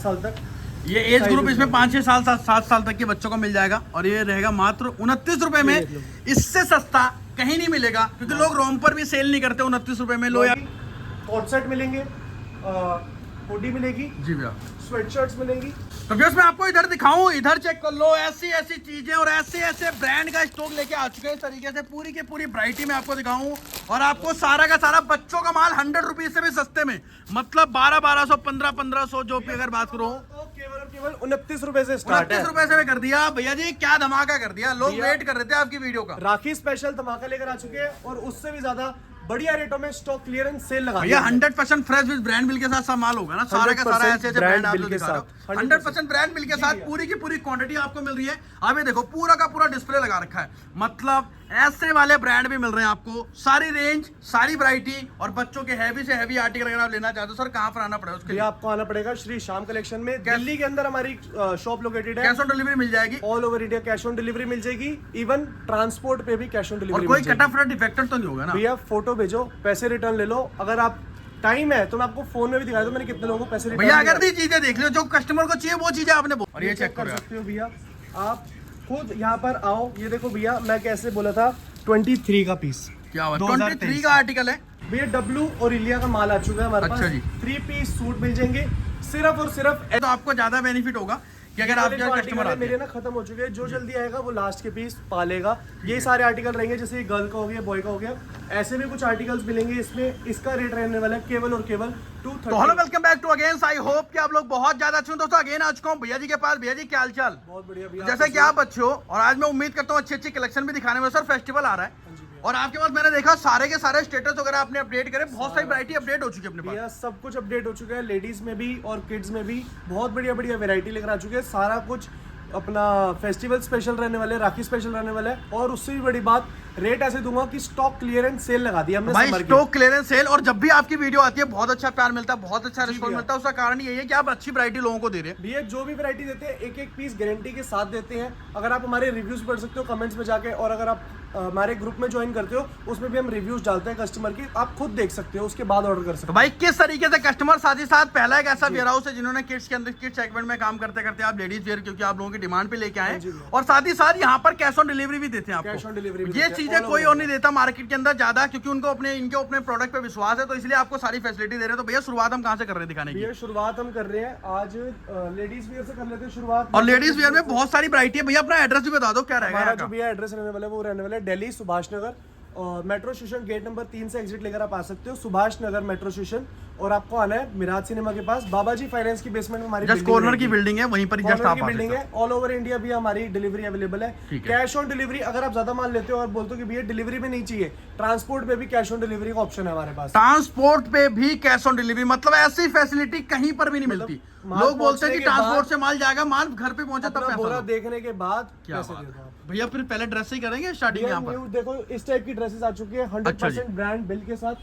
साल तक। ये एज ग्रुप इसमें 5-6 साल 7 साल तक के बच्चों को मिल जाएगा और ये रहेगा मात्र 29 रुपए में। इससे सस्ता कहीं नहीं मिलेगा क्योंकि लोग रोम पर भी सेल नहीं करते 29 रुपए में। लो यार कोट सेट मिलेंगे, हुडी मिलेगी जी भैया, स्वेटशर्ट्स मिलेंगी। तो भैया मैं आपको इधर दिखाऊं, इधर चेक कर लो, ऐसी ऐसी चीजें और ऐसे ऐसे ब्रांड का स्टॉक लेके आ चुके हैं। इस तरीके से पूरी की पूरी वैरायटी में आपको दिखाऊं और आपको सारा का सारा बच्चों का माल 100 रुपीज से भी सस्ते में, मतलब 1200 1500 जो भी अगर बात करो तो केवल 29 रुपए से स्टार्ट है। 29 रुपए से भी कर दिया भैया जी, क्या धमाका कर दिया। लोग वेट कर रहे थे आपकी वीडियो का। राखी स्पेशल धमाका लेकर आ चुके हैं और उससे भी ज्यादा बढ़िया रेटों में स्टॉक क्लियरेंस सेल लगा भैया 100% फ्रेश विद ब्रांड बिल के साथ सब माल होगा ना, सारा का सारा ऐसे ऐसे ब्रांड आप लोग दिखा रहे हो। 100% ब्रांड बिल के साथ पूरी की पूरी क्वांटिटी आपको मिल रही है। अब ये देखो पूरा का पूरा डिस्प्ले लगा रखा है, मतलब ऐसे वाले ब्रांड भी मिल रहे हैं आपको, सारी रेंज सारी वैरायटी। और बच्चों के हैवी से हैवी आर्टिकल अगर आप लेना चाहते हो सर कहाँ पर आना पड़ेगा उसके लिए? आपको आना पड़ेगा श्री श्याम कलेक्शन में, दिल्ली के अंदर हमारी शॉप लोकेटेड है। कैश ऑन डिलीवरी मिल जाएगी, all over India cash on delivery मिल जाएगी, इवन ट्रांसपोर्ट पे भी कैश ऑन डिलीवरी। और कोई कटा फटा डिफेक्टेड तो नहीं होगा ना? भैया फोटो भेजो, पैसे रिटर्न ले लो। अगर आप टाइम है तो मैं आपको फोन में भी दिखा दूं मैंने कितने लोगों को पैसे रिटर्न। भैया अगर भी चीजें देख लो जो कस्टमर को चाहिए वो चीजें आपने और ये चेक कर करो सकते हो भैया, आप खुद यहाँ पर आओ। ये देखो भैया, मैं कैसे बोला था 23 का पीस, क्या हुआ 23 का आर्टिकल है भैया। डब्लू और इलिया का माल आ चुका है हमारे अच्छा पास। जी। 3 पीस सूट मिल जाएंगे सिर्फ और सिर्फ। तो आपको ज्यादा बेनिफिट होगा कि अगर आप कस्टमर आते मेरे ना खत्म हो चुके हैं, जो जल्दी आएगा वो लास्ट के पीस पालेगा। ये सारे आर्टिकल रहेंगे, जैसे गर्ल का हो गया, बॉय का हो गया, ऐसे भी कुछ आर्टिकल्स मिलेंगे इसमें। इसका रेट रहने वाला है केवल और केवल 230। तो hello welcome back to again, I hope कि आप लोग बहुत ज्यादा अच्छे हो। दोस्तों अगेन आ चुका हूँ भैया जी के पास। भैया जी क्या हाल चाल? बहुत बढ़िया भैया, जैसे कि आप अच्छे हो और आज मैं उम्मीद करता हूँ अच्छी अच्छी कलेक्शन भी दिखाने में। सर फेस्टिवल आ रहा है और आपके पास मैंने देखा सारे के सारे स्टेटस वगैरह आपने अपडेट करे, बहुत सारी वैरायटी अपडेट हो चुकी है अपने पास। भैया सब कुछ अपडेट हो चुका है, लेडीज में भी और किड्स में भी बहुत बढ़िया बढ़िया वैरायटी लेकर आ चुके हैं। सारा कुछ अपना फेस्टिवल स्पेशल रहने वाले, राखी स्पेशल रहने वाला है। और उससे भी बड़ी बात, रेट ऐसे दूंगा कि स्टॉक क्लियरेंस सेल लगा दिया हमने। भाई स्टॉक क्लियरेंस सेल, और जब भी आपकी वीडियो आती है बहुत अच्छा प्यार मिलता है, बहुत अच्छा रिस्पॉन्स मिलता है। उसका कारण यही है कि आप अच्छी वैरायटी लोगों को दे रहे हैं। भैया जो भी वैरायटी देते हैं एक एक पीस गारंटी के साथ देते हैं। अगर आप हमारे रिव्यूज पढ़ सकते हो कमेंट्स में जाके, और अगर आप हमारे ग्रुप में ज्वाइन करते हो उसमें भी हम रिव्यूज डालते हैं कस्टमर की, आप खुद देख सकते हो, उसके बाद ऑर्डर कर सकते हो। भाई किस तरीके से कस्टमर, साथ ही साथ पहला एक ऐसा वेयर हाउस है जिन्होंने किड्स के अंदर किड्स सेगमेंट में काम करते करते आप लेडीज वेयर, क्योंकि आप लोगों की डिमांड पे लेके आए, और साथ ही साथ यहाँ पर कैश ऑन डिलीवरी भी देते हैं आपको। कैश ऑन डिलीवरी ये चीजें कोई और नहीं देता मार्केट के अंदर ज्यादा, क्योंकि उनको अपने इनके अपने प्रोडक्ट पे विश्वास है, तो इसलिए आपको सारी फैसिलिटी दे रहे हैं। तो भैया शुरुआत हम कहाँ से कर रहे हैं दिखाने की? शुरुआत हम कर रहे हैं आज लेडीज वेयर से कर लेते हैं शुरुआत। और लेडीज वेयर में बहुत सारी वैरायटी है। भैया अपना एड्रेस भी बता दो, क्या रहेगा हमारा जो भैया एड्रेस रहने वाला है वो रहने वाला है Delhi Subhash Nagar, metro station gate number 3 से एग्जिट लेकर आप आ सकते हो, सुभाष नगर मेट्रो स्टेशन। और आपको आना है मिराज सिनेमा के पास, बाबाजी फाइनेंस की बेसमेंट में हमारी जस्ट कॉर्नर की बिल्डिंग है, वहीं पर जस्ट आप बिल्डिंग है। ऑल ओवर इंडिया भी हमारी डिलीवरी अवेलेबल है। कैश ऑन डिलीवरी अगर आप ज्यादा माल लेते हो और बोलते हो कि भैया डिलीवरी में नहीं चाहिए, ट्रांसपोर्ट पे भी कैश ऑन डिलीवरी का ऑप्शन है हमारे पास। ट्रांसपोर्ट पे भी कैश ऑन डिलीवरी, मतलब ऐसी फैसिलिटी कहीं पर भी नहीं मिलती। लोग बोलते हैं कि ट्रांसपोर्ट से माल जाएगा, माल घर पे पहुंचा तब बोरा देखने के बाद क्या भैया फिर पहले ड्रेस ही करेंगे स्टार्टिंग यहाँ पर? देखो इस टाइप की ड्रेसेस आ चुकी है 100% ब्रांड बिल के साथ।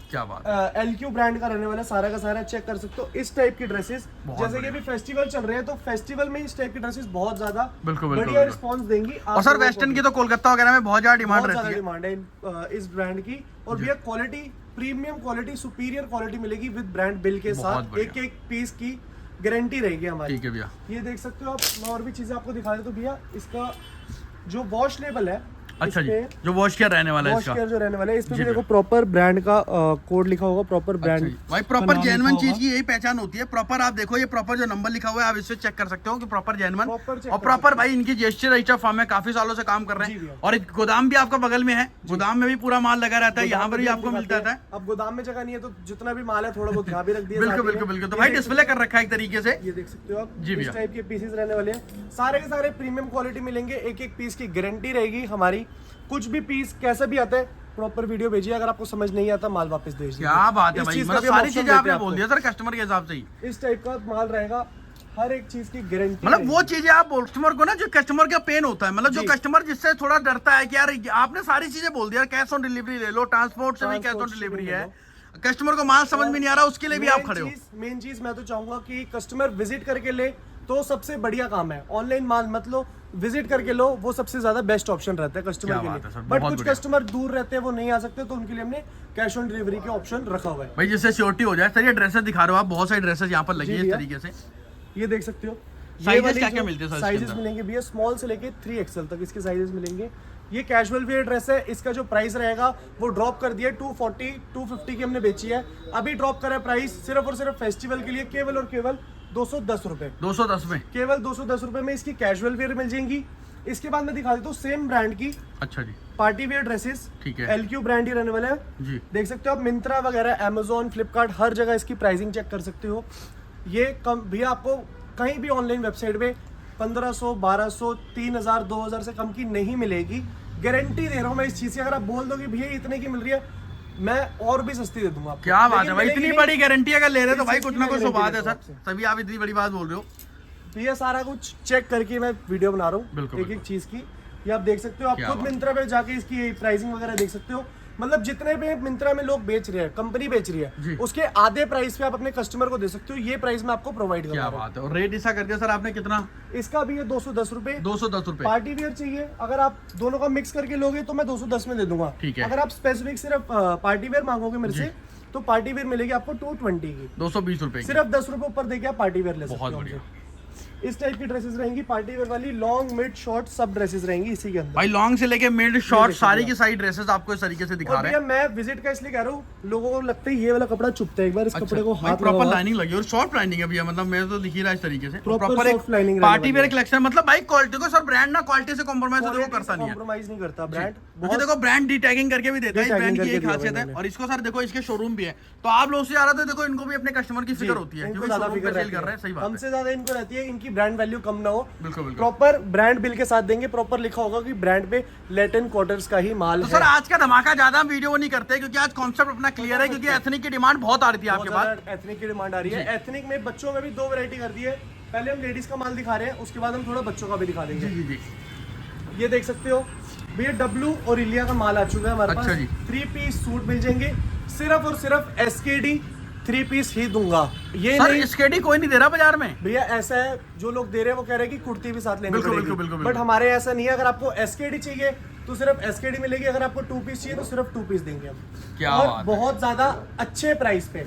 क्या बात, LQ ब्रांड का रहने वाला सारा का सारा, चेक कर सकते हो इस टाइप की ड्रेसेस। जैसे कि अभी फेस्टिवल चल रहे हैं तो फेस्टिवल में इस टाइप की ड्रेसेस बहुत ज्यादा बढ़िया रिस्पांस देंगी। और सर वेस्टर्न की तो कोलकाता वगैरह में बहुत ज्यादा डिमांड रहती है, डिमांड है इस ब्रांड की। और भैया quality, premium quality, superior quality मिलेगी विद ब्रांड बिल के साथ। एक एक पीस की गारंटी रहेगी हमारी। ठीक है भैया, ये देख सकते हो आप। मैं और भी चीजें आपको दिखा देता हूं भैया। इसका जो वॉश लेबल है, अच्छा जी, जो वॉश केयर रहने वाला है, वॉश केयर जो रहने वाला है, इस पे भी देखो प्रॉपर ब्रांड का कोड लिखा होगा, प्रॉपर ब्रांड। भाई प्रॉपर जेन्युइन चीज की यही पहचान होती है। प्रॉपर आप देखो, ये प्रॉपर जो नंबर लिखा हुआ है आप इससे चेक कर सकते हो कि प्रॉपर जेन्युइन। और प्रॉपर भाई इनकी जीएसटी रजिस्टर फॉर्म में काफी सालों से काम कर रहे हैं। और गोदाम भी आपका बगल में है, गोदाम में भी पूरा माल लगा रहता है, यहाँ पर भी आपको मिलता है। अब गोदाम में जगह नहीं है तो जितना भी माल है थोड़ा बहुत यहाँ भी रख दिया। बिल्कुल बिल्कुल बिल्कुल। तो भाई डिस्प्ले कर रखा है एक तरीके से, ये देख सकते हो आप। जी इस टाइप के पीसेस रहने वाले हैं, सारे के सारे प्रीमियम क्वालिटी मिलेंगे। एक एक पीस की गारंटी रहेगी हमारी। कुछ भी पीस कैसा भी आता है प्रॉपर वीडियो भेजिए, अगर आपको समझ नहीं आता माल वापस दे दीजिए। क्या बात है भाई, मतलब सारी चीजें आपने बोल दिया सर कस्टमर के हिसाब से ही। इस टाइप का माल रहेगा, हर एक चीज की गारंटी। मतलब वो चीजें आप कस्टमर को ना, जो कस्टमर का पेन होता है, मतलब जो कस्टमर जिससे थोड़ा डरता है कि यार आपने सारी चीजें बोल दिया, कैश ऑन डिलीवरी ले लो, ट्रांसपोर्ट से भी कैश ऑन डिलीवरी है, कस्टमर को माल समझ में नहीं आ रहा, उसके लिए भी आप खड़े हो। मेन चीज मैं तो चाहूंगा कि कस्टमर विजिट करके ले तो सबसे बढ़िया काम है। ऑनलाइन माल मत लो, विजिट करके लो, वो सबसे ज्यादा बेस्ट ऑप्शन रहता है कस्टमर के लिए। बट कुछ कस्टमर दूर रहते हैं, वो नहीं आ सकते, तो उनके लिए हमने कैश ऑन डिलीवरी के ऑप्शन रखा हुआ है। भाई जिससे श्योरिटी हो जाए। सर ये ड्रेसेस दिखा रहे हो आप, बहुत सारी ड्रेसेस यहाँ पर लगी है इस तरीके से। ये देख सकते हो। साइजेस क्या क्या मिलते हैं सर? साइजेस मिलेंगे भैया स्मॉल से लेके 3XL तक इसके साइजेस मिलेंगे। ये कैजुअल वेयर ड्रेस है, इसका जो प्राइस रहेगा वो ड्रॉप कर दिया 240 250 की हमने बेची है, अभी ड्रॉप करा है प्राइस सिर्फ और सिर्फ फेस्टिवल के लिए केवल और केवल 210 रुपए। 210 में केवल 210 रुपए में इसकी कैजुअल वेयर मिल जाएंगी। इसके बाद मैं दिखा देता हूँ सेम ब्रांड की अच्छा जी पार्टी वेयर ड्रेसेस। ठीक है। LQ ब्रांड ही रहने वाला है जी। देख सकते हो आप, मिंत्रा वगैरह, Amazon, फ्लिपकार्ट, हर जगह इसकी प्राइसिंग चेक कर सकते हो। ये कम भैया आपको कहीं भी ऑनलाइन वेबसाइट पे 1500 1200 3000 2000 से कम की नहीं मिलेगी, गारंटी दे रहा हूँ मैं इस चीज की। अगर आप बोल दो कि भैया इतने की मिल रही है, मैं और भी सस्ती दे दूंगा आपको। क्या बात लेकिन है भाई, मिलेगी इतनी नहीं। बड़ी गारंटी अगर ले रहे हो तो इस भाई चीज कुछ की ना मैं कुछ तो guarantee बात है देता सर, हूँ तभी आप इतनी बड़ी बात बोल रहे हो। भैया सारा कुछ चेक करके मैं वीडियो बना रहा हूँ बिल्कुल, एक एक चीज की। ये आप देख सकते हो, आप क्या खुद बात। मिंत्रा पे जाके इसकी प्राइसिंग वगैरह देख सकते हो। मतलब जितने भी मिंत्रा में लोग बेच रहे हैं, कंपनी बेच रही जी। है, उसके आधे प्राइस पे आप अपने कस्टमर को दे सकते हो। ये प्राइस मैं आपको प्रोवाइड कर क्या रहा हूँ। बात है। और रेट ऐसा कर दिया सर आपने कितना? इसका भी है 210 रुपए। 210 रुपए। पार्टी वेयर चाहिए, अगर आप दोनों का मिक्स करके लोगे तो मैं 210 में दे दूंगा। ठीक है। अगर आप स्पेसिफिक सिर्फ पार्टी वेयर मांगोगे मेरे से, तो पार्टी वेयर मिलेगी आपको 220 की। 220 रुपए की। सिर्फ 10 रुपए ऊपर देके आप पार्टी वेयर ले सकते बहुत हो बढ़िया। हमसे। इस टाइप की ड्रेसेस रहेंगी पार्टी वेयर वाली, लॉन्ग मिड शॉर्ट सब ड्रेसेस रहेंगी इसी के अंदर। भाई लॉन्ग से लेके मिड शॉर्ट देखिए सारी भैया। की सारी ड्रेसेस आपको इस तरीके से दिखा और रहे भैया हैं। मैं विजिट का इसलिए कह रहा हूँ, लोगों को लगता है ये वाला कपड़ा चुभता है, एक बार इस कपड़े को हाथ प्रॉपर लगाओ। लाइनिंग लगी और सॉफ्ट लाइनिंग है भैया, मतलब मैं तो दिख ही रहा है इस तरीके से। Proper प्रॉपर एक soft lining रहने पार्टी वाली वेयर है। कलेक्शन, मतलब भाई क्वालिटी को सर ब्रांड ना क्वालिटी से कॉम्प्रोमाइज तो देखो करता नहीं है। कॉम्प्रोमाइज नहीं करता ब्रांड। क्योंकि देखो ब्रांड डी टैगिंग करके भी देता है, इस De-tagging ब्रांड की करके एक दिया खासियत है। इन्होंने। और इसको सर देखो इसके शोरूम भी है, तो आप लोग से ज्यादा तो देखो इनको भी अपने कस्टमर की फिक्र होती है, इनको क्योंकि ज्यादा शोरूम फिक्र पे सेल रहती कर रहे हैं। सही बात है। हमसे ज्यादा इनको रहती है, इनकी ब्रांड वैल्यू कम ना हो। बिल्कुल बिल्कुल। प्रॉपर ब्रांड बिल के साथ देंगे, प्रॉपर लिखा होगा कि ब्रांड पे लैटिन क्वार्टर्स का ही माल तो है। सर आज का धमाका ज्यादा हम वीडियो नहीं करते, क्योंकि आज कॉन्सेप्ट अपना क्लियर है, क्योंकि एथनिक की डिमांड बहुत आ रही थी आपके पास। एथनिक की डिमांड आ रही है। एथनिक में बच्चों में भी 2 वैरायटी कर दी है। पहले हम लेडीज का माल दिखा रहे हैं, उसके बाद हम थोड़ा बच्चों का भी दिखा देंगे। जी जी। ये देख सकते हो भैया, डब्लू और इलिया का माल आ चुका है हमारे अच्छा पास। जी। 3 पीस सूट मिल जाएंगे, सिर्फ और सिर्फ SKD 3 पीस ही दूंगा। ये सर नहीं स्केडी कोई नहीं दे रहा बाजार में भैया, ऐसा है जो लोग दे रहे हैं वो कह रहे हैं कि कुर्ती भी साथ लेनी बिल्कुल, पड़ेगी। बिल्कुल, बिल्कुल, बट बिल्कुल। हमारे ऐसा नहीं है। अगर आपको SKD चाहिए तो सिर्फ SKD मिलेगी, अगर आपको 2 पीस चाहिए तो सिर्फ 2 पीस देंगे हम। क्या और बात है। बहुत ज्यादा अच्छे प्राइस पे।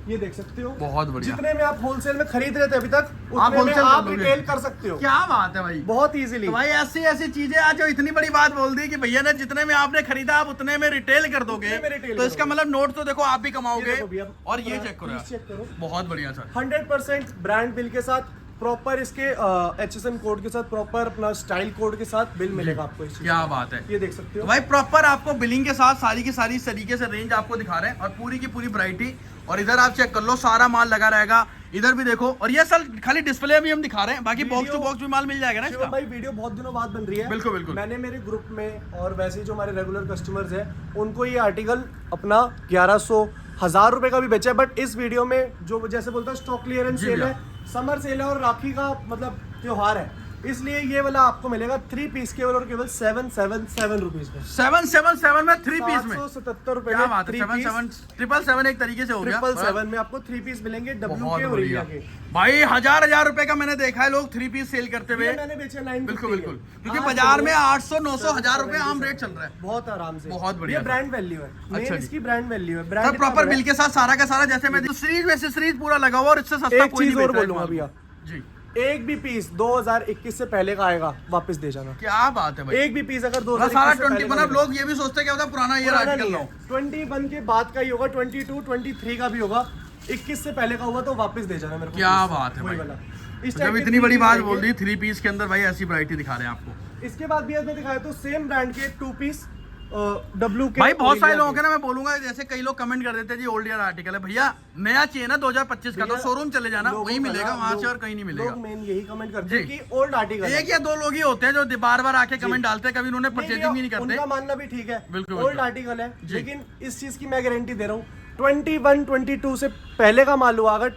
ये देख सकते हो, बहुत बढ़िया। जितने में आप होलसेल में खरीद रहे थे अभी तक, आप उतने में wholesale आप कर दोगे। रिटेल कर सकते हो क्या बात है भाई। बहुत इजीली। तो भाई ऐसी ऐसी चीजें आज जो इतनी बड़ी बात बोल दी कि भैया ने जितने में आपने खरीदा आप उतने में रिटेल कर दोगे, उतने में retail तो इसका करोगे। मतलब नोट तो देखो आप भी ये कमाओगे। देखो भैया, और ये चेक करो चेक करो, बहुत बढ़िया सर। 100% ब्रांड बिल के साथ, प्रॉपर इसके HSN कोड के साथ, प्रॉपर अपना स्टाइल कोड के साथ बिल मिलेगा आपको इस चीज क्या का। बात है। ये देख सकते तो हो भाई प्रॉपर आपको बिलिंग के साथ सारी की सारी इस तरीके से रेंज आपको दिखा रहे हैं, और पूरी की पूरी वैरायटी। और इधर आप चेक कर लो, सारा माल लगा रहेगा। इधर भी देखो, और ये सर खाली डिस्प्ले भी हम दिखा रहे हैं, बाकी बॉक्स टू बॉक्स भी माल मिल जाएगा ना शिवम इसका। भाई वीडियो बहुत दिनों बाद बन रही है। बिल्कुल, बिल्कुल। मैंने मेरे ग्रुप में और वैसे ही जो हमारे रेगुलर कस्टमर्स हैं उनको ये आर्टिकल अपना 1100 1000 रुपए का भी बेचा है। बट इस वीडियो में जो जैसे बोलता है स्टॉक क्लियरेंस जी सेल है, भैया। समर सेल है और राखी का मतलब त्योहार है, इसलिए ये वाला आपको मिलेगा 3 पीस केवल और केवल 777 रुपीज में। 777 में 3 पीस में। 777 रुपए क्या में बात है। 777 एक तरीके से हो गया। 777 में आपको 3 पीस मिलेंगे, डब्ल्यू बहुत के और बढ़िया इंडिया के। भाई हजार रुपए का मैंने देखा है लोग 3 पीस सेल करते हुए। ये मैंने बेचे 950 बिल्कुल बिल्कुल, के। क्योंकि आज बाजार में चलो, 800 900 1000 रुपए आम रेट चल रहा है। बहुत आराम से। बहुत बढ़िया ये सर। ब्रांड वैल्यू है, अच्छा मेन जी। इसकी ब्रांड वैल्यू है। सर ब्रांड प्रॉपर बिल के साथ सारा का सारा, जैसे मैं सीरीज वैसे सीरीज पूरा लगा हुआ, और इससे सस्ता एक कोई नहीं चीज और बेच रहा है बोलूंगा इस माल भैया, को। जी एक भी पीस 2021 से पहले का आएगा वापस दे जाना। क्या बात है भाई। एक भी पीस अगर मतलब 2021 सारा से पहले 20 का मतलब मिलेगा। लोग ये भी सोचते हैं क्या होता है पुराना ईयर पुराना आर्टिकल नहीं ना है, हो। 21 के बाद का ही होगा, 22 23 का भी होगा। 21 से पहले का हुआ तो वापस दे जाना मेरे को। क्या piece। बात है वही भाई। वाला। तो इस जब टाइप के इतनी बड़ी three बात piece बोल रहेंगे। दी 3 पीस के अंदर भाई ऐसी वैरायटी दिखा रहे हैं आपको। इसके बाद भी मैं दिखाया तो सेम ब्रांड के 2 पीस डब्ल्यू के। भाई बहुत सारे लोगों के ना मैं बोलूंगा, जैसे कई लोग कमेंट कर देते हैं जी ओल्ड ईयर आर्टिकल है। भैया नया चाहिए ना 2025 का, तो शोरूम चले जाना, वही मिलेगा, वहां से और कहीं नहीं मिलेगा। लोग मेन यही कमेंट करते हैं जी। कि ओल्ड आर्टिकल। एक या दो लोग ही होते हैं जो बार बार आके कमेंट डालते हैं, कभी उन्होंने परचेजिंग भी नहीं करते। उनका मानना भी ठीक है, बिल्कुल, ओल्ड बिल्कुल। आर्टिकल है, जी। लेकिन इस चीज की मैं गारंटी दे रहा हूँ 21 22 से पहले का माल हुआ, अगर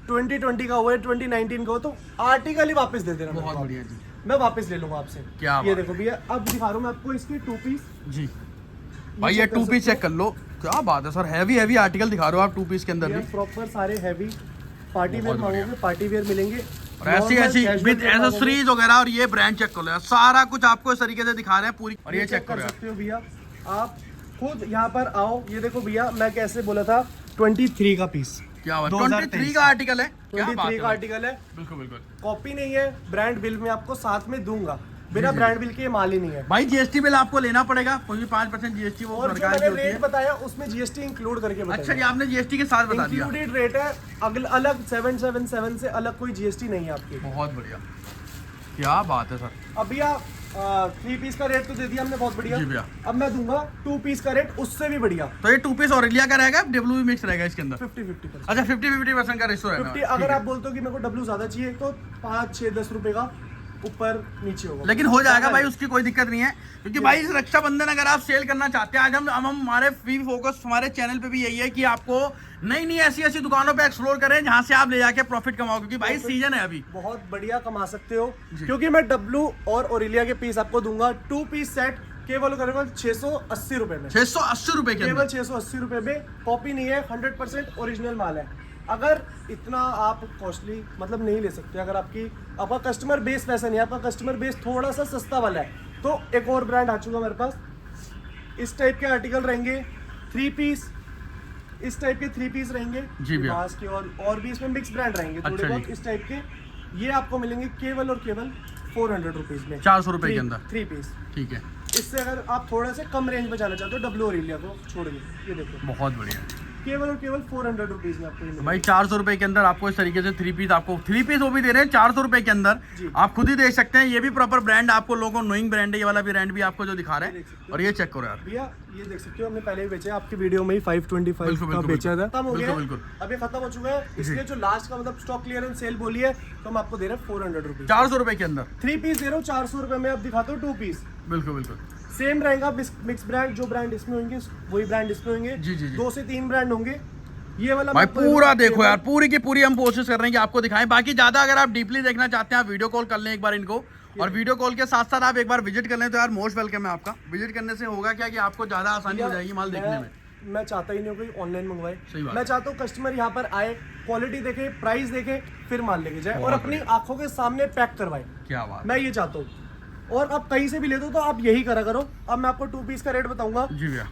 2020 का हुआ है, 2019 का हो, तो आर्टिकल ही वापस दे देना। बहुत बढ़िया जी। मैं वापस ले लूंगा आपसे। क्या ये बात देखो भैया, अब दिखा रहा हूँ मैं आपको इसकी 2 पीस। जी भाई ये 2 पीस चेक कर लो, क्या बात है सर, हैवी हैवी आर्टिकल दिखा रहे हो आप 2 पीस के अंदर भी। प्रॉपर सारे हैवी पार्टी वेयर बहुत बढ़िया। मांगोगे पार्टी वेयर मिलेंगे, और ऐसी Normal ऐसी casual विद wear मांगोगे, एसेसरीज वगैरह, और ये ब्रांड चेक कर लो यार, सारा कुछ आपको इस तरीके से दिखा रहे हैं पूरी। और ये चेक कर करो यार, सकते हो भैया, आप खुद यहाँ पर आओ। ये देखो भैया, मैं कैसे बोला था 23 का पीस, क्या बात, 2023 23 का आर्टिकल है, क्या बात 23 है का भाई। आर्टिकल है, बिल्कुल बिल्कुल कॉपी नहीं है, ब्रांड बिल में आपको साथ में दूंगा, बिना ब्रांड बिल के ये माल ही नहीं है। भाई जीएसटी बिल आपको लेना पड़ेगा, कोई भी 5% जीएसटी वो और जो सरकार की मैंने होती रेट है। बताया उसमें जीएसटी इंक्लूड करके बताया। अच्छा, ये आपने जीएसटी के साथ बता दिया। इंक्लूडेड रेट है, अलग 777 से अलग कोई जीएसटी नहीं है आपकी। बहुत बढ़िया, क्या बात है सर। अभी आप 3 पीस का रेट तो दे दिया हमने, बहुत बढ़िया। जी भैया। अब मैं दूंगा 2 पीस का रेट, उससे भी बढ़िया, तो ये 2 पीस ऑरेलिया का रहेगा, डब्ल्यू भी मिक्स रहेगा इसके अंदर। 50-50%। अच्छा, 50-50% का रेशो रहेगा। 50 अगर आप बोलते हो कि मेरे को डब्ल्यू ज्यादा चाहिए तो 5-6-10 रुपए का ऊपर नीचे होगा, लेकिन हो जाएगा ज्यादा भाई, है। उसकी कोई दिक्कत नहीं है, क्योंकि भाई इस रक्षाबंधन अगर आप सेल करना चाहते हैं, आज हम हमारे फी फोकस हमारे चैनल पे भी यही है कि आपको नई नई ऐसी ऐसी दुकानों पे एक्सप्लोर करें जहां से आप ले जाके प्रॉफिट कमाओ, क्योंकि भाई सीजन है अभी। बहुत बढ़िया कमा सकते हो, जी। क्योंकि मैं डब्ल्यू और ओरेलिया के पीस आपको दूंगा 2 पीस सेट केवल केवल 680 रुपए में, 680 रुपए के केवल अंदर। 680 रुपए में। कॉपी नहीं है, 100% ओरिजिनल माल है। अगर इतना आप कॉस्टली मतलब नहीं ले सकते, अगर आपका कस्टमर बेस वैसा नहीं है, आपका कस्टमर बेस थोड़ा सा सस्ता वाला है, तो एक और ब्रांड आ चुका मेरे पास। इस टाइप के आर्टिकल रहेंगे 3 पीस, इस टाइप के 3 पीस रहेंगे जी भैया। मास के, और भी इसमें मिक्स ब्रांड रहेंगे थोड़े अच्छा जी। बहुत इस टाइप के। ये आपको मिलेंगे केवल और केवल 400 रुपीज में, 400 रुपए के अंदर। 3 पीस। ठीक है, इससे अगर आप थोड़े से कम रेंज में जाना चाहते हो, डब्ल्यू ओरेलिया को छोड़ के, ये देखो बहुत बढ़िया। केवल और केवल 400 रुपीज में आपको ये तो मिलेगा। भाई 400 रुपए के अंदर आपको इस तरीके से 3 पीस, आपको 3 पीस वो भी दे रहे हैं 400 रुपए के अंदर। जी। आप खुद ही देख सकते हैं, ये भी प्रॉपर ब्रांड आपको लोगों नोइंग ब्रांड है, ये वाला ब्रांड भी आपको जो दिखा रहे देख हैं। सकते हो। और ये चेक करो यार, भैया ये देख सकते हो, हमने पहले भी बेचा है, आपकी वीडियो में ही 525 बिल्कुल, का बिल्कुल, बेचा था, खत्म हो गया बिल्कुल, है। अब ये खत्म हो चुका है, इसलिए जो लास्ट का मतलब स्टॉक क्लियरेंस सेल बोली है, तो हम आपको दे रहे हैं 400 रुपीज। 400 रुपए के अंदर। 3 पीस दे रहे हो 400 रुपए में, अब दिखाता हूँ 2 पीस। बिल्कुल बिल्कुल। सेम रहेगा मिक्स ब्रांड, जो ब्रांड इसमें होंगे वही ब्रांड इसमें होंगे। जी, जी, जी। 2 से 3 ब्रांड होंगे। ये वाला भाई मैं आपको पूरा दे रहा हूँ देखो यार, पूरी की पूरी हम कोशिश कर रहे हैं कि आपको दिखाएं। बाकी ज्यादा अगर आप डीपली देखना चाहते हैं, आप वीडियो कॉल कर लें एक बार इनको, और वीडियो कॉल के साथ साथ आप एक बार विजिट कर लें, तो यार मोस्ट वेलकम है आपका। विजिट करने से होगा क्या कि आपको ज्यादा आसानी हो जाएगी माल देखने में। मैं चाहता ही नहीं हूँ कोई ऑनलाइन मंगवाए, सही बात मैं है। चाहता हूँ कस्टमर यहाँ पर आए, क्वालिटी देखे, प्राइस देखे, फिर माल लेके जाए और बहुत अपनी आंखों के सामने पैक करवाए। क्या बात। मैं ये चाहता हूँ। और आप कहीं से भी लेते हो तो आप यही करा करो। अब मैं आपको 2 पीस का रेट बताऊंगा। जी भैया।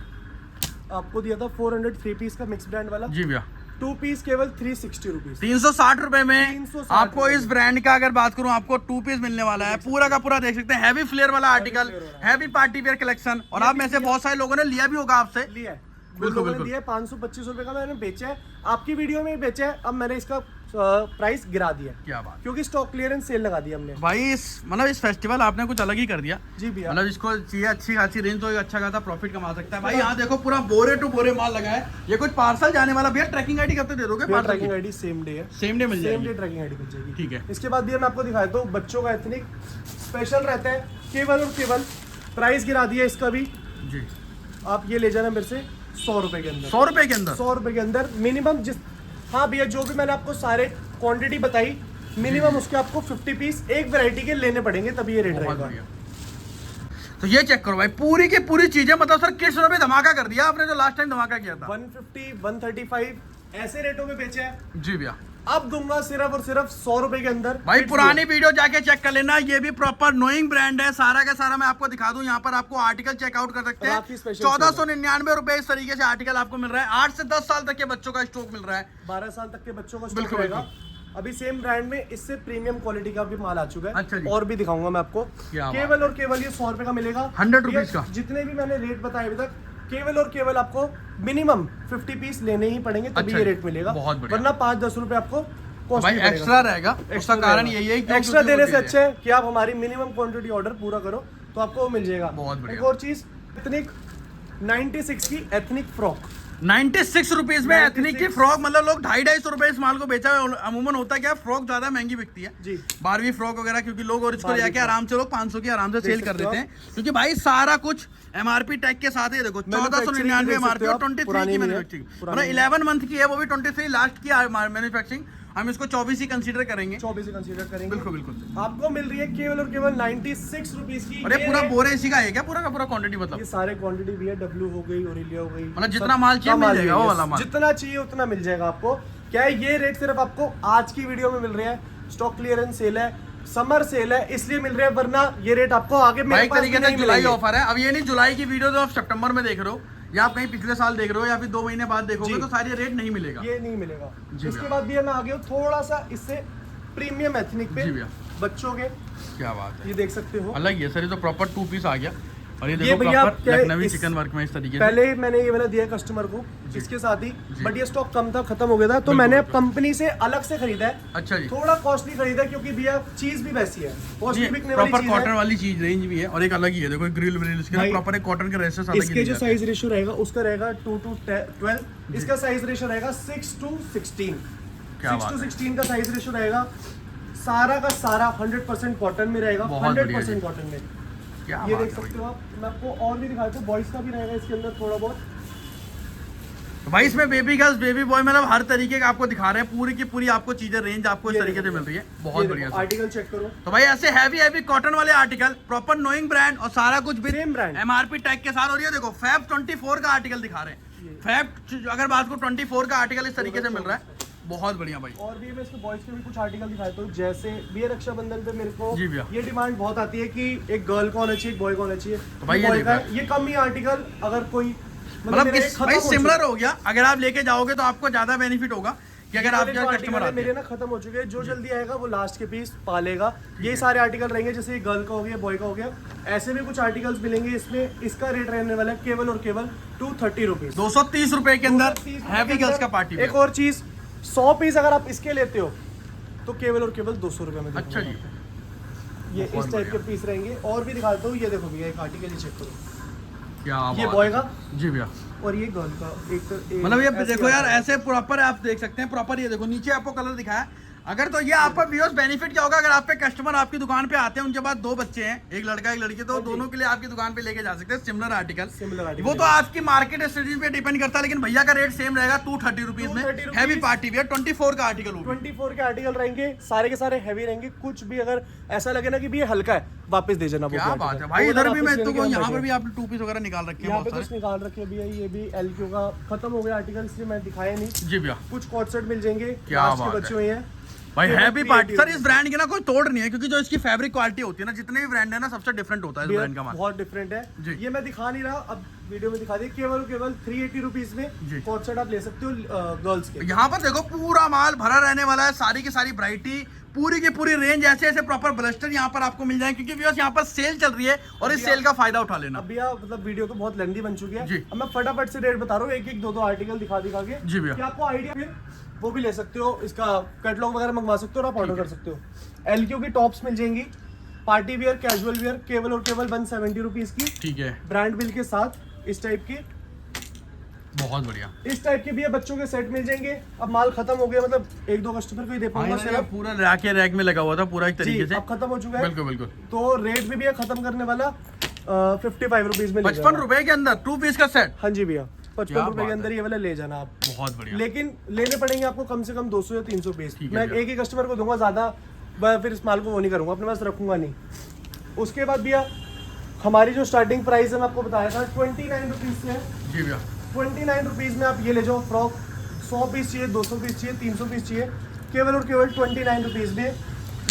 आपको दिया था 400 3 पीस का मिक्स ब्रांड वाला, जी भैया। 2 पीस केवल 360 रुपीज। 360 रुपए में 360 आपको इस ब्रांड का अगर बात करूं, आपको 2 पीस मिलने वाला है। पूरा का पूरा देख सकते हैं, हैवी फ्लेयर वाला आर्टिकल, फ्लेयर वाला। Heavy party wear collection. और आप में से बहुत सारे लोगों ने लिया भी होगा आपसे। लिया है, बिल्कुल, लोगों ने बिल्कुल। दिया 525 रुपए का मैंने बेचा है, आपकी वीडियो में ही बेचा है। अब मैंने इसका प्राइस गिरा दिया है, क्या बात। क्योंकि स्टॉक क्लियरेंस सेल लगा दी हमने। भाई इस मतलब इस फेस्टिवल आपने कुछ अलग ही कर दिया। जी भैया। मतलब इसको चाहिए अच्छी खासी रेंज, तो एक अच्छा खासा प्रॉफिट कमा सकता है। भाई यहाँ देखो पूरा बोरे टू बोरे माल लगा है। ये कुछ पार्सल जाने वाला भैया, ट्रैकिंग आईडी कब तक दे दोगे? ट्रैकिंग आईडी सेम डे है, सेम डे मिल सेम जाएगी। डे ट्रैकिंग आईडी मिल जाएगी। ठीक है। इसके बाद भी मैं आपको दिखाता हूँ बच्चों का एथनिक स्पेशल रहता है, केवल और केवल प्राइस गिरा दिया इसका भी। जी। आप ये ले जाना मेरे से 100 रुपए के अंदर। 100 रुपए के अंदर। 100 रुपए के अंदर मिनिमम जिस, हाँ भैया जो भी मैंने आपको सारे क्वांटिटी बताई, मिनिमम उसके आपको 50 पीस एक वैरायटी के लेने पड़ेंगे, तभी ये रेट बहुत रहेगा। बढ़िया। तो ये चेक करो भाई, पूरी की पूरी चीजें मतलब सर किस रुपए धमाका कर दिया आपने, जो लास्ट टाइम धमाका किया था। 150 135 ऐसे रेटों में बेचा है। जी भैया। अब दूंगा सिर्फ और सिर्फ 100 रुपए के अंदर। भाई Kids पुरानी wear। वीडियो जाके चेक कर लेना, ये भी प्रॉपर नोइंग ब्रांड है। सारा का सारा मैं आपको दिखा दूं, यहाँ पर आपको आर्टिकल चेकआउट कर सकते हैं। राखी special 1499 रुपए इस तरीके से आर्टिकल आपको मिल रहा है। 8 से 10 साल तक के बच्चों का स्टॉक मिल रहा है। 12 साल तक के बच्चों का स्टॉक बिल्कुल, रहेगा। अभी सेम ब्रांड में इससे प्रीमियम क्वालिटी का भी माल आ चुका है। अच्छा जी। और भी दिखाऊंगा मैं आपको। क्या बात केवल और केवल ये 100 रुपए का मिलेगा। 100 रुपीज का। जितने भी मैंने रेट बताए अभी तक, केवल और केवल आपको मिनिमम 50 पीस लेने ही पड़ेंगे, तभी अच्छा ये जी। रेट मिलेगा। बहुत बढ़िया। वरना 5-10 रुपए आपको कॉस्ट भाई एक्स्ट्रा रहेगा। उसका कारण यही है कि एक्स्ट्रा देने से अच्छा है कि आप हमारी मिनिमम क्वांटिटी ऑर्डर पूरा करो, तो आपको वो मिल जाएगा। बहुत बढ़िया। एक और चीज, एथनिक 96 की एथनिक फ्रॉक 96 रुपीज में एथनिक की फ्रॉक। मतलब लोग 250-250 रुपए इस माल को बेचा है। अमूमन होता क्या, फ्रॉक ज्यादा महंगी बिकती है जी। 12वीं फ्रॉक वगैरह, क्योंकि लोग और इसको बारहवीं लेके आराम से लोग 500 की आराम से देख सेल कर सकते हो देते हैं, क्योंकि भाई सारा कुछ एमआरपी टैग के साथ ही। देखो 1499 एमआरपी और 23 की मैन्युफैक्चरिंग, मतलब 11 मंथ की है, वो भी 23 लास्ट की मैन्युफैक्चरिंग। हम इसको 24 ही कंसीडर करेंगे। 24 ही कंसीडर करेंगे। बिल्कुल बिल्कुल। आपको मिल रही है केवल और केवल 96 रुपीज की। अरे ये पूरा है- बोरे इसी का है क्या, पूरा का पूरा क्वांटिटी मतलब? ये सारे क्वांटिटी भी है, डब्ल्यू हो गई, ओरेलिया हो गई, मतलब जितना सब माल चाहिए का मिल माल जाएगा, भी वो है। वाला माल। जितना चाहिए उतना मिल जाएगा आपको। क्या है, ये रेट सिर्फ आपको आज की वीडियो में मिल रहा है। स्टॉक क्लियरेंस सेल है, समर सेल है, इसलिए मिल रहा है, वरना ये रेट आपको आगे भाई मेरे एक पास तरीके भी से नहीं जुलाई मिलेंगे। ऑफर है। अब ये नहीं जुलाई की वीडियो जो आप सितंबर में देख रहे हो, या आप कहीं पिछले साल देख रहे हो या फिर 2 महीने बाद देखोगे जी। तो सारी रेट नहीं मिलेगा। ये नहीं मिलेगा। जी इसके भैया। बाद भी मैं आ गया हूँ थोड़ा सा इससे प्रीमियम एथनिक पे जी भैया। बच्चों के, क्या बात है, ये देख सकते हो। अलग ही है सर, ये तो प्रॉपर 2 पीस आ गया। और ये ये देखो भैया प्रॉपर क्या है, लखनवी इस- चिकन वर्क में इस तरीके से। पहले मैंने ये वाला दिया कस्टमर को इसके साथ ही, जी। बट ये स्टॉक कम था, खत्म हो गया था, तो बिल्कुल, मैंने अब बिल्कुल। कंपनी से अलग से खरीदा है। अच्छा जी, थोड़ा कॉस्टली खरीदा है, क्योंकि भैया चीज भी वैसी है, कॉस्टली बिकने वाली प्रॉपर चीज कॉटन है। वाली चीज रेंज भी है और एक अलग ही है, देखो ग्रिल व्रिल इसके भाई, प्रॉपर एक कॉटन के रेसेस अलग इसके जो साइज रेशियो रहेगा उसका रहेगा 2 to 12, इसका साइज रेशियो रहेगा 6 to 16। क्या 6 बात to है। 16 का साइज रेशियो रहेगा। सारा का सारा 100% कॉटन में रहेगा, बहुत बढ़िया 100% जी। कॉटन में। क्या ये बात देख है सकते भाई। हो आप। मैं आपको और भी दिखाता हूँ, बॉयज का भी रहेगा इसके अंदर थोड़ा बहुत। तो भाई इसमें बेबी गर्ल्स बेबी बॉय मतलब हर तरीके का आपको दिखा रहे हैं, पूरी की पूरी आपको चीजें रेंज आपको इस ये तरीके से देखो, मिल रही है, बहुत बढ़िया सर। आर्टिकल चेक करो। तो भाई ऐसे हैवी हैवी कॉटन वाले आर्टिकल प्रॉपर नोइंग ब्रांड और सारा कुछ भी Same brand। एमआरपी टैग के साथ। और ये देखो फैब 24 का आर्टिकल दिखा रहे हैं, फैब अगर बात को 24 का आर्टिकल इस तरीके से मिल रहा है, बहुत बढ़िया भाई। और भी मैं इसके बॉयज के भी कुछ आर्टिकल दिखाता हूँ, जैसे भी रक्षाबंधन पे मेरे को जी भैया। ये डिमांड बहुत आती है कि एक गर्ल को होना चाहिए, एक बॉय को होना चाहिए। तो भाई ये boy का देखो। है, ये कम ही आर्टिकल अगर कोई मतलब मेरा इस एक खत्म भाई हो सिमिलर चुका है। हो गया, अगर आप लेके जाओगे तो आपको ज्यादा बेनिफिट होगा कि अगर ये आपके वाले जो कस्टमर आर्टिकल है आते मेरे हैं। ना खत्म हो चुके हैं, जो जल्दी आएगा वो लास्ट के पीस पालेगा। ये सारे आर्टिकल रहेंगे, जैसे गर्ल का हो गया, बॉय का हो गया, ऐसे भी कुछ आर्टिकल्स मिलेंगे इसमें। इसका रेट रहने वाला है केवल और केवल 230 रुपीज, 230 रुपए के अंदर 230 हैवी के गर्ल्स अंदर। का पार्टी एक और चीज, 100 पीस अगर आप इसके लेते हो तो केवल और केवल 200 रुपए में अच्छा जी, ये बहुत इस टाइप के बढ़िया। पीस रहेंगे। और भी दिखाता हूँ, ये देखो भैया एक आर्टिकल चेक करो, क्या ये बात बॉय है। का जी भैया, और ये गर्ल का। मतलब ये देखो यार ऐसे प्रॉपर आप देख सकते हैं, प्रॉपर ये देखो नीचे आपको कलर दिखाया। अगर तो ये आपका व्यूअर्स बेनिफिट क्या होगा, अगर आपके कस्टमर आपकी दुकान पे आते हैं, उनके पास 2 बच्चे हैं, एक लड़का एक लड़की, तो हाँ जी। दोनों के लिए आपकी दुकान पे लेके जा सकते हैं सिमिलर आर्टिकल। Similar article वो तो आपकी मार्केट स्ट्रेटजी पे डिपेंड करता है, लेकिन भैया का रेट सेम रहेगा 230 रुपीज में। 230 हैवी रुपीज। पार्टी वेयर 24 का आर्टिकल होगा। 24 के आर्टिकल रहेंगे, सारे के सारे हैवी रहेंगे। कुछ भी अगर ऐसा लगे ना कि भी ये हल्का है, वापस दे देना। वो क्या भी बात article। है भाई, वो इधर भी वापस मैं लेने तो के हम यहाँ पर बैठे। भी आपने 2 पीस वगैरह निकाल रखे हैं यहाँ पे बहुत कुछ सारे। निकाल रखे भैया, ये भी LQ का खत्म हो गया आर्टिकल, इसलिए मैं दिखाया नहीं। जी भैया, कुछ कॉट सेट मिल जाएंगे, क्या लास्ट के बात बच्चे है। हुए हैं भाई केवल हैवी पार्टी 380 सर, इस ब्रांड की ना कोई तोड़ नहीं है, क्योंकि जो इसकी फैब्रिक क्वालिटी होती है ना, जितने भी ब्रांड है ना, सबसे डिफरेंट होता है इस भैया, ब्रांड का माल। बहुत डिफरेंट है। जी। ये मैं दिखा नहीं रहा, अब वीडियो में दिखा दिया। केवल केवल 380 रुपीज जी। में कॉट सेट आप ले सकते हो गर्ल्स के। यहाँ पर देखो पूरा माल भरा रहने वाला है, सारी की सारी वैरायटी, पूरी की पूरी रेंज, ऐसे ऐसे प्रॉपर ब्लस्टर यहाँ पर आपको मिल जाए, क्योंकि व्यूअर्स यहाँ पर सेल चल रही है और इस सेल का फायदा उठा लेना। अब भैया मतलब वीडियो तो बहुत लेंदी बन चुकी है। जी। अब मैं फटाफट से रेट बता रहा हूँ, एक एक दो आर्टिकल दिखा दिखा के जी भैया। कि आपको आइडिया फिर वो भी ले सकते हो, इसका कैटलॉग वगैरह मंगवा सकते हो और आप ऑर्डर कर सकते हो। LQ की टॉप्स मिल जाएंगी, पार्टी वियर, कैजुअल वियर, केवल और केवल 170 रुपीज की, ठीक है, ब्रांड बिल के साथ। इस टाइप की, बहुत बढ़िया। इस टाइप के भी बच्चों के सेट मिल जाएंगे। अब माल खत्म हो गया, मतलब एक दो कस्टमर को ही दे पाऊंगा हाँ, सिर्फ। पूरा रैक के रैक में लगा हुआ था पूरा एक जी, तरीके से। अब खत्म हो चुका है। बिल्कुल बिल्कुल। तो रेट भी भैया खत्म करने वाला 55 रुपीज में ले 55 जाना। रुपए के अंदर 2 पीस का सेट, हाँ जी भैया, क्या 55 रुपए बात के है। अंदर ये वाला ले जाना आप। बहुत बढ़िया। लेकिन लेने पड़ेंगे आपको कम से कम 200 या 300 पीस। ठीक है मैं भैया। एक ही कस्टमर को दूंगा, ज्यादा मैं फिर इस माल को वो नहीं करूंगा, अपने पास रखूंगा नहीं। उसके बाद भैया हमारी जो स्टार्टिंग प्राइस है मैं आपको बताया था 29 रुपीज से है। जी भैया, 29 रुपीज में आप ये ले जाओ फ्रॉक। 100 पीस चाहिए, 200 पीस चाहिए, 300 पीस चाहिए, केवल और केवल 29 रुपीज में।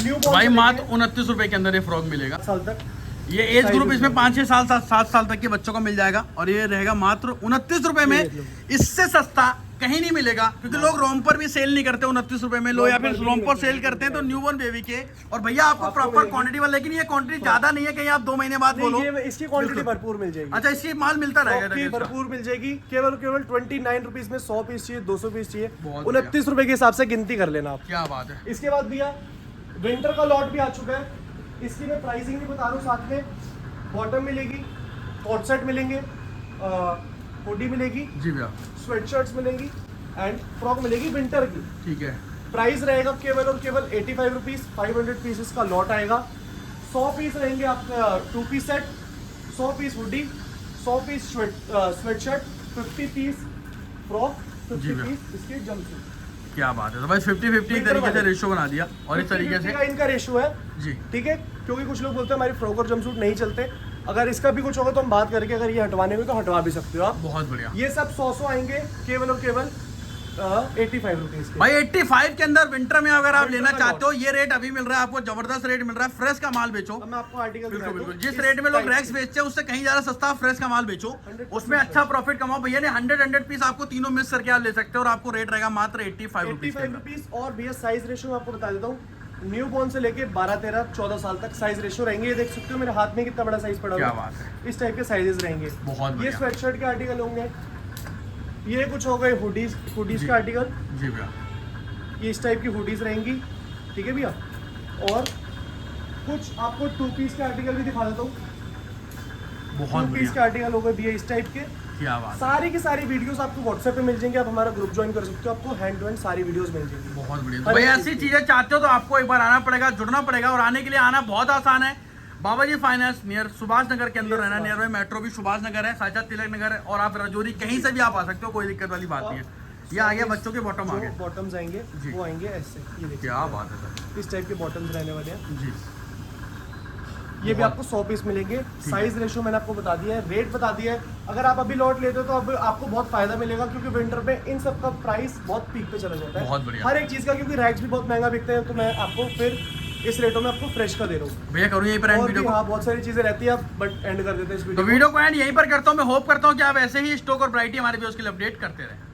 न्यू भाई मात्र 29 रुपए के अंदर ये फ्रॉक मिलेगा। साल तक ये एज साइज ग्रुप इसमें उसमें। 5-6 साल 7 साल तक के बच्चों को मिल जाएगा और ये रहेगा मात्र 29 रुपए में। देख लो। इससे सस्ता कहीं नहीं मिलेगा, क्योंकि लोग रोम पर भी सेल नहीं करते 29 रुपए में, लो या फिर रोम पर भी रोम नहीं पर मिलते। सेल करते हैं तो न्यू बॉर्न बेबी के। और भैया आपको आपको प्रॉपर मिलेगी। क्वांटिटी वाला, लेकिन ये क्वांटिटी ज्यादा नहीं है, कहीं आप 2 महीने बाद बोलो। नहीं, ये इसकी क्वांटिटी बिल्कुल। भरपूर मिल जाएगी। अच्छा, इसकी माल मिलता रहेगा की इसका। भरपूर मिल जाएगी, केवल केवल 29 रुपीज में 100 पीस चाहिए, 200 पीस चाहिए, बहुत बढ़िया। 29 रुपए के हिसाब से गिनती कर लेना आप। क्या बात है। इसके बाद भैया विंटर का लॉट भी आ चुका है, इसकी मैं प्राइसिंग भी बता रहा हूँ साथ में। बॉटम मिलेगी, कॉट सेट मिलेंगे, हुडी मिलेगी, जी भैया, स्वेटशर्ट्स मिलेंगी एंड फ्रॉक मिलेगी विंटर की। ठीक है। प्राइस रहेगा केवल और केवल 85 रुपीज। 500 पीसेस का लॉट आएगा। 100 पीस रहेंगे आपका 2 piece set, 100 piece hoodie, 100 piece sweatshirt, 50 piece frock, जी 50 भैया। पीस इसके जंपसूट। क्या बात है। तो भाई 50-50 एक तरीके से रेशियो बना दिया और इस तरीके 50-50 से। का इनका रेशियो है, जी, ठीक है। क्योंकि कुछ लोग बोलते हैं हमारी फ्रॉक और जंपसूट नहीं चलते, अगर इसका भी कुछ होगा तो हम बात करके, अगर ये हटवाने में तो हटवा भी सकते हो आप। बहुत बढ़िया। ये सब 100 आएंगे केवल और केवल 85 रुपीज के। भाई 85 के अंदर विंटर में अगर आप लेना चाहते हो, ये रेट अभी मिल रहा है आपको, जबरदस्त रेट मिल रहा है। फ्रेश का माल बेचो। अब मैं आपको आर्टिकल बिल्कुल दिखाता हूँ। बिल्कुल, जिस रेट में लोग रैक्स बेचते हैं उससे कहीं ज्यादा सस्ता फ्रेश का माल बेचो, उसमें अच्छा प्रॉफिट कमाओ। भैया ने 100 पीस आपको तीनों मिक्स करके आप ले सकते हो और आपको रेट रहेगा मात्र 85 रुपीज। और भैया साइज रेशियो आपको बता देता हूँ, न्यू बॉर्न से लेके 12, 13, 14 साल तक साइज रेशियो रहेंगे। ये देख सकते हो मेरे हाथ में कितना बड़ा साइज पड़ा हुआ है। क्या बात है। इस टाइप के साइजेस रहेंगे। बहुत ये बढ़िया। स्वेटशर्ट के आर्टिकल होंगे, ये कुछ हो गए हुडीज के आर्टिकल। जी भैया, ये इस टाइप की हुडीज रहेंगी, ठीक है भैया। और कुछ आपको 2 पीस के आर्टिकल भी दिखा देता हूँ। बहुत 2 पीस के बढ़िया। आर्टिकल हो गए भैया इस टाइप के। क्या बात है। सारी की सारी वीडियोस आपको व्हाट्सएप पे मिल जाएंगे, आप हमारा ग्रुप ज्वाइन कर सकते हो, आपको हैंड टू हैंड सारी वीडियोस मिल जाएंगी। बहुत बढ़िया। तो भाई ऐसी चीजें चाहते हो तो आपको एक बार आना पड़ेगा, जुड़ना पड़ेगा। और आने के लिए आना बहुत आसान है। बाबा जी फाइनेंस नियर सुभाष नगर के अंदर रहना, नियर बाई मेट्रो भी सुभाष नगर है, साचा तिलक नगर है, और आप रजौरी कहीं से भी आप आ सकते हो, कोई दिक्कत वाली बात नहीं है। ये आ गया बच्चों के बॉटम आ गए। बॉटम्स आएंगे जी। वो आएंगे ऐसे, ये देखिए क्या बात है सर। इस टाइप के बॉटम्स रहने वाले हैं। जी, ये भी आपको 100 पीस मिलेंगे। साइज रेशियो मैंने आपको बता दिया है, रेट बता दिया है। अगर आप अभी लॉट लेते हो तो अब आपको बहुत फायदा मिलेगा, क्योंकि विंटर में इन सब का प्राइस बहुत पीक पे चला जाता है। बहुत बढ़िया। हर एक चीज का, क्योंकि रैक्स भी बहुत महंगा बिकते हैं, तो मैं आपको फिर इस रेटों में आपको फ्रेश का दे रहा हूँ। भैया करूँ यहीं पर एंड और वीडियो भी को। हाँ बहुत सारी चीजें रहती है, बट एंड कर देते हैं इस तो वीडियो को। वीडियो को एंड यहीं पर करता हूँ। मैं होप करता हूँ कि आप ऐसे ही स्टॉक और वैरायटी हमारे व्यूअर्स के लिए अपडेट करते रहे।